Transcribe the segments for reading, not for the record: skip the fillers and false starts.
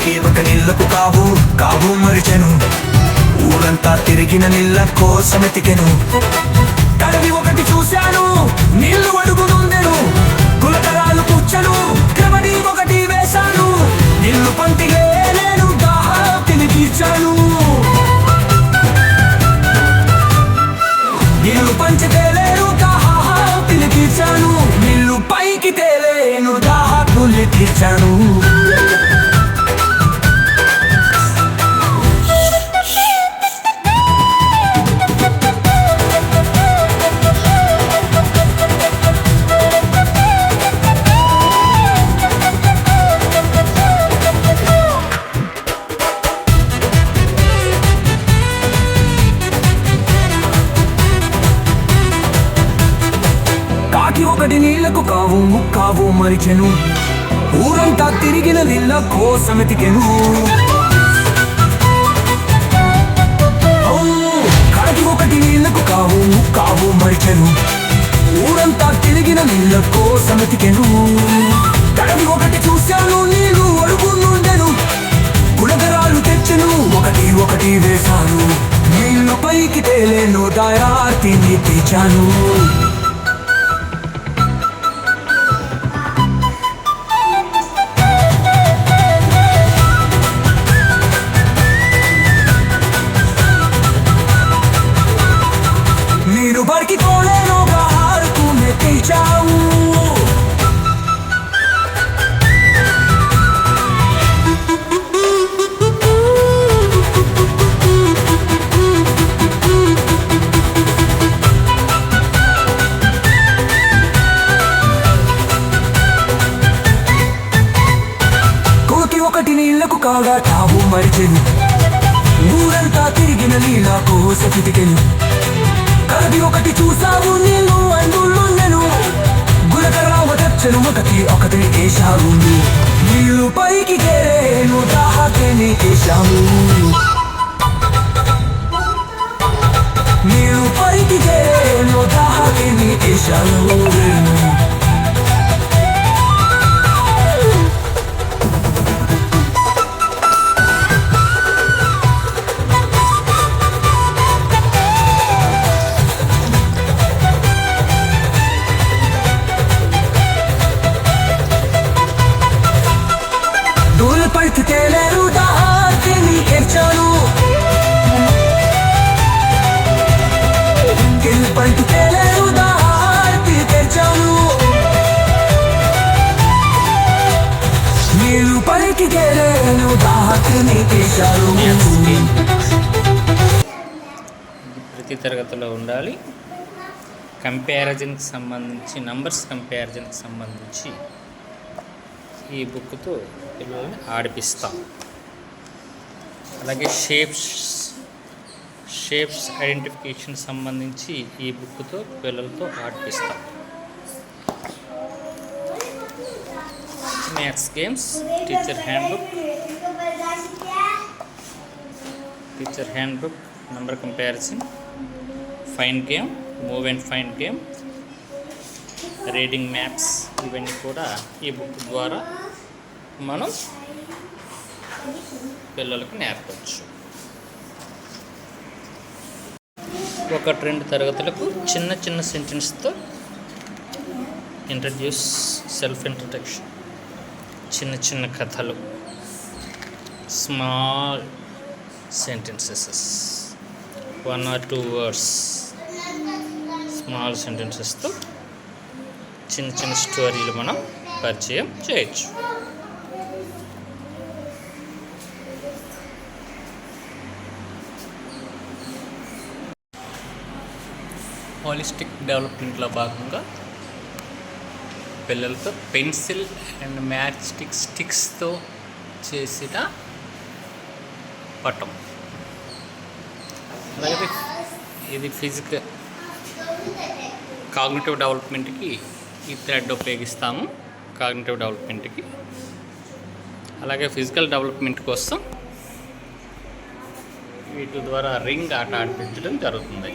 కాకి ఒక నీళ్లకు కావు కావు మరిచెను. ఊరంతా తిరిగిన నీళ్ళ కోసమెతికెను. కడవి ఒకటి చూశాను, నీళ్లు అడుగునుండెను. గులకరాలు పుచ్చను, క్రమడి ఒకటి వేశాను. నీళ్లు పంటిగే నేను దాహార్తిని తీర్చాను. నీళ్లు పంచి తేలేను, దాహార్తిని తీర్చాను. నీళ్లు పైకి తేలేను, దాహార్తుల్ని తీర్చాను. కాకి ఒకటి నీళ్లకు కావు ముక్కావు మరిచెను. ఊరంతా తిరిగిన నీళ్ళ కోసమెతికెను. కాకి ఒకటి నీళ్లకు కావు ముక్కావు మరిచెను. ఊరంతా తిరిగిన నీళ్ళ కోసమెతికెను. కడవి ఒకటి చూశాను, నీళ్లు అడుగునుండెను. గుణగరాలు తెచ్చెను, ఒకటి ఒకటి వేశాను. నీళ్లు పైకి తేలేను, దాయార్తిని తీర్చాను. నీరు బడికి తోలేను, దాహార్తుల్ని తీర్చావు. కోకి ఒకటి నీళ్లకు కాగా తావు మరిచెను. ఊరంతా తిరిగిన నీళ్ళ కోసమెతికెను. కడవి ఒకటి చూసావు, నీళ్ళు అందులుండెను. గులకరావ తెచ్చెను, ఒకటి ఒకటి వేశావు. నీళ్ళు పైకి తేలేను, దాహార్తిని తీర్చాము. నీళ్ళు పైకి తేలేను, దాహార్తిని తీర్చాము. పైకి తేలేను, దాహార్తిని తీర్చాను. పైకి తేలేను, దాహార్తిని తీర్చాను. నీళ్ళు పైకి తేలేను, దాహార్తిని తీర్చాను. ప్రతి తరగతిలో ఉండాలి. కంపారిజన్కి సంబంధించి నంబర్స్ కంపారిజన్కి సంబంధించి ఈ బుక్తో పిల్లల్ని ఆడిపిస్తాం. అలాగే షేప్స్ ఐడెంటిఫికేషన్ సంబంధించి ఈ బుక్తో పిల్లలతో ఆడిపిస్తాం. Maths games, teacher handbook, number comparison, find game, move and find game, reading maps, ఇవన్నీ కూడా ఈ బుక్ ద్వారా మనం పిల్లలకు నేర్పవచ్చు. ఒకటి రెండు తరగతులకు చిన్న చిన్న సెంటెన్స్తో సెల్ఫ్ ఇంట్రడక్షన్, చిన్న చిన్న కథలు, small sentences, 1 or 2 words, small సెంటెన్సెస్తో చిన్న చిన్న స్టోరీలు మనం పరిచయం చేయొచ్చు. హోలిస్టిక్ డెవలప్మెంట్లో భాగంగా పిల్లలతో పెన్సిల్ అండ్ మ్యాచ్ స్టిక్స్తో చేసిన పటం. అలాగే ఇది కాగ్నిటివ్ డెవలప్మెంట్కి ఈ థ్రెడ్ ఉపయోగిస్తాము. కాగ్నిటివ్ డెవలప్మెంట్కి అలాగే ఫిజికల్ డెవలప్మెంట్ కోసం వీటి ద్వారా రింగ్ ఆట ఆడిపించడం జరుగుతుంది.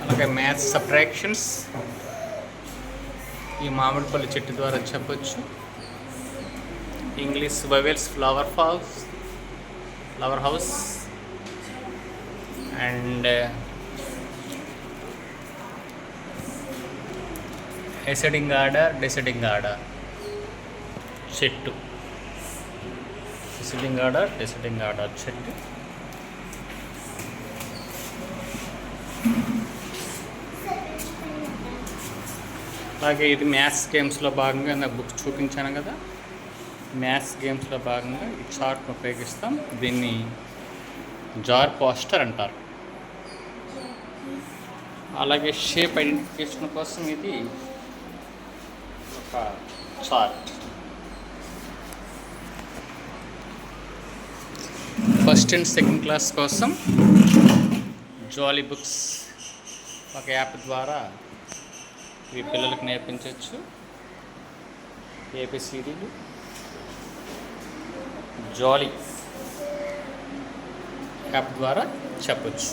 అలాగే మ్యాథ్స్ సబ్ట్రాక్షన్స్ ఈ మామిడిపల్లి చెట్టు ద్వారా చెప్పచ్చు. English vowels flower house and ascending order descending order చెట్టు డిసెండింగ్ ఆర్డర్ చెట్టు అలాగే ఇది మ్యాథ్స్ గేమ్స్లో భాగంగా నాకు బుక్ చూపించాను కదా, మ్యాథ్స్ గేమ్స్లో భాగంగా ఈ చార్ట్ను ఉపయోగిస్తాం. దీన్ని జార్ పోస్టర్ అంటారు. అలాగే షేప్ ఐడెంటిఫికేషన్ కోసం ఇది ఒక chart. First and second class కోసం జాలీ బుక్స్ ఒక యాప్ ద్వారా ఇవి పిల్లలకు నేర్పించవచ్చు. ఏబిసిడీలు జాలీ యాప్ ద్వారా చెప్పచ్చు.